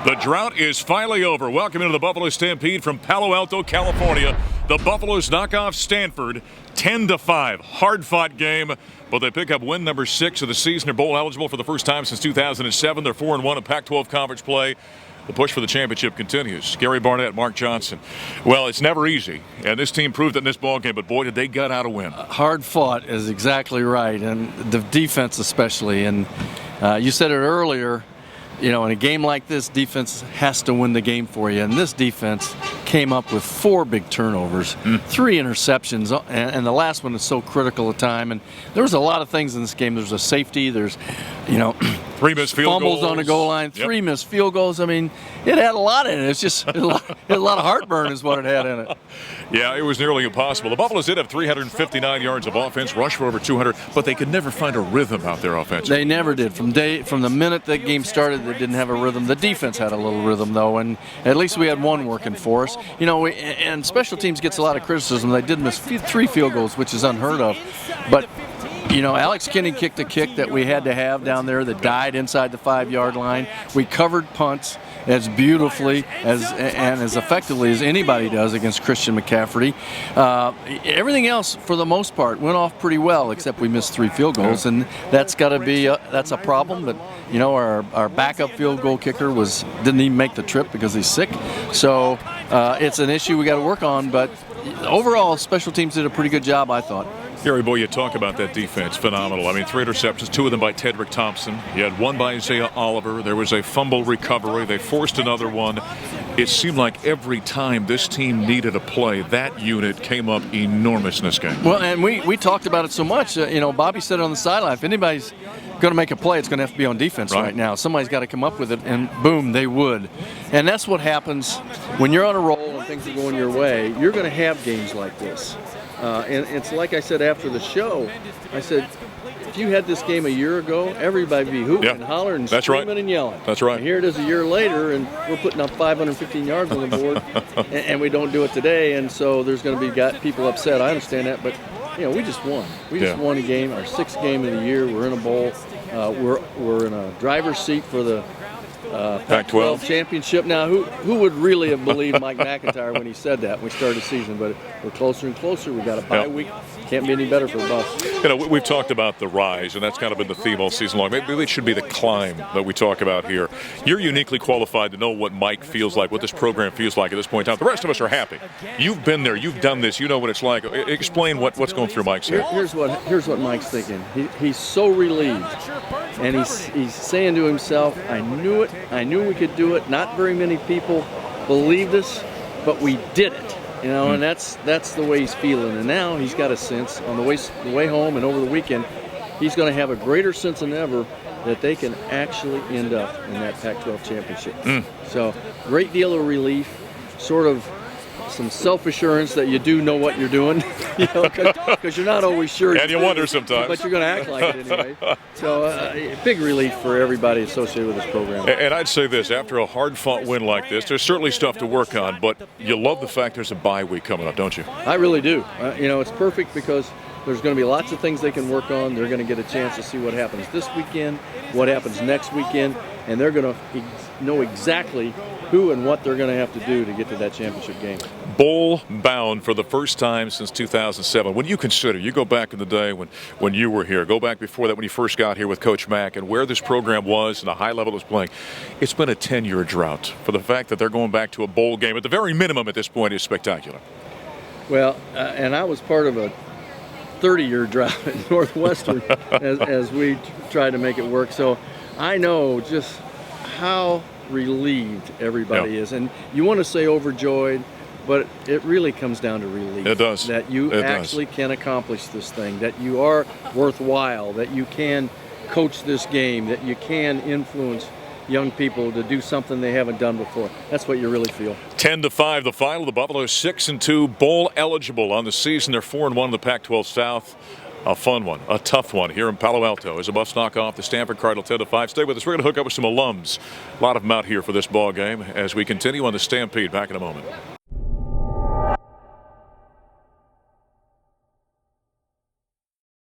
The drought is finally over. Welcome into the Buffalo Stampede from Palo Alto, California. The Buffaloes knock off Stanford 10-5. Hard-fought game, but they pick up win number 6 of the season. They're bowl eligible for the first time since 2007. They're 4-1 in Pac-12 conference play. The push for the championship continues. Gary Barnett, Mark Johnson. Well, it's never easy, and this team proved it in this ballgame, but boy, did they gut out a win. Hard fought is exactly right, and the defense especially. And you said it earlier, you know, in a game like this, defense has to win the game for you. And this defense came up with 4 big turnovers, 3 interceptions, and the last one is so critical of time. And there was a lot of things in this game. There's a safety, there's, you know, 3 missed field fumbles goals on the goal line, 3 missed field goals. I mean, it had a lot in it. It's just a lot of heartburn is what it had in it. Yeah, it was nearly impossible. The Buffaloes did have 359 yards of offense, rushed for over 200, but they could never find a rhythm out there offensively. They never did. From the minute that game started, they didn't have a rhythm. The defense had a little rhythm, though, and at least we had one working for us. You know, and special teams gets a lot of criticism. They did miss 3 field goals, which is unheard of. But, you know, Alex Kinney kicked a kick that we had to have down there that died inside the 5-yard line. We covered punts as beautifully and as effectively as anybody does against Christian McCaffrey. Everything else, for the most part, went off pretty well, except we missed 3 field goals, and that's got to be that's a problem. But you know, our backup field goal kicker didn't even make the trip because he's sick. So it's an issue we got to work on. But overall, special teams did a pretty good job, I thought. Gary, boy, you talk about that defense, phenomenal. I mean, 3 interceptions, 2 of them by Tedrick Thompson. You had 1 by Isaiah Oliver. There was a fumble recovery. They forced another one. It seemed like every time this team needed a play, that unit came up enormous in this game. Well, and we talked about it so much. You know, Bobby said it on the sideline. If anybody's going to make a play, it's going to have to be on defense right now. Somebody's got to come up with it, and boom, they would. And that's what happens when you're on a roll and things are going your way. You're going to have games like this. And it's like I said after the show, I said, if you had this game a year ago, everybody would be hooting and hollering and screaming and yelling. That's right. And here it is a year later, and we're putting up 515 yards on the board, and we don't do it today, and so there's going to be people upset. I understand that, but you know, we just won. We just won a game, our 6th game of the year. We're in a bowl. We're in a driver's seat for the Pac-12 championship. Now, who would really have believed Mike McIntyre when he said that when we started the season? But we're closer and closer. We got a bye week. Can't be any better for the Buffs. You know, we've talked about the rise, and that's kind of been the theme all season long. Maybe it should be the climb that we talk about here. You're uniquely qualified to know what Mike feels like, what this program feels like at this point in time. The rest of us are happy. You've been there. You've done this. You know what it's like. Explain what's going through Mike's head. Here's what Mike's thinking. He's so relieved, and he's saying to himself, "I knew it. I knew we could do it. Not very many people believed us, but we did it." You know, and that's the way he's feeling. And now he's got a sense on the way home and over the weekend, he's going to have a greater sense than ever that they can actually end up in that Pac-12 championship. So, great deal of relief, sort of some self-assurance that you do know what you're doing, you know, because you're not always sure. And you wonder sometimes. But you're going to act like it anyway. So big relief for everybody associated with this program. And I'd say this, after a hard-fought win like this, there's certainly stuff to work on, but you love the fact there's a bye week coming up, don't you? I really do. You know, it's perfect because there's going to be lots of things they can work on. They're going to get a chance to see what happens this weekend, what happens next weekend, and they're going to know exactly who and what they're going to have to do to get to that championship game. Bowl bound for the first time since 2007. When you consider, you go back in the day when you were here, go back before that when you first got here with Coach Mack and where this program was and the high level it was playing, it's been a 10-year drought. For the fact that they're going back to a bowl game at the very minimum at this point is spectacular. Well, and I was part of a 30-year drought at Northwestern as we tried to make it work. So I know just how relieved everybody is. And you want to say overjoyed, but it really comes down to relief. It does. That you actually can accomplish this thing, that you are worthwhile, that you can coach this game, that you can influence young people to do something they haven't done before. That's what you really feel. 10-5 the final. The Buffaloes 6-2, bowl eligible on the season. They're 4-1 in the Pac-12 South. A fun one, a tough one here in Palo Alto as the Buffs knock off the Stanford Cardinal 10-5. Stay with us. We're going to hook up with some alums. A lot of them out here for this ball game as we continue on the Stampede. Back in a moment.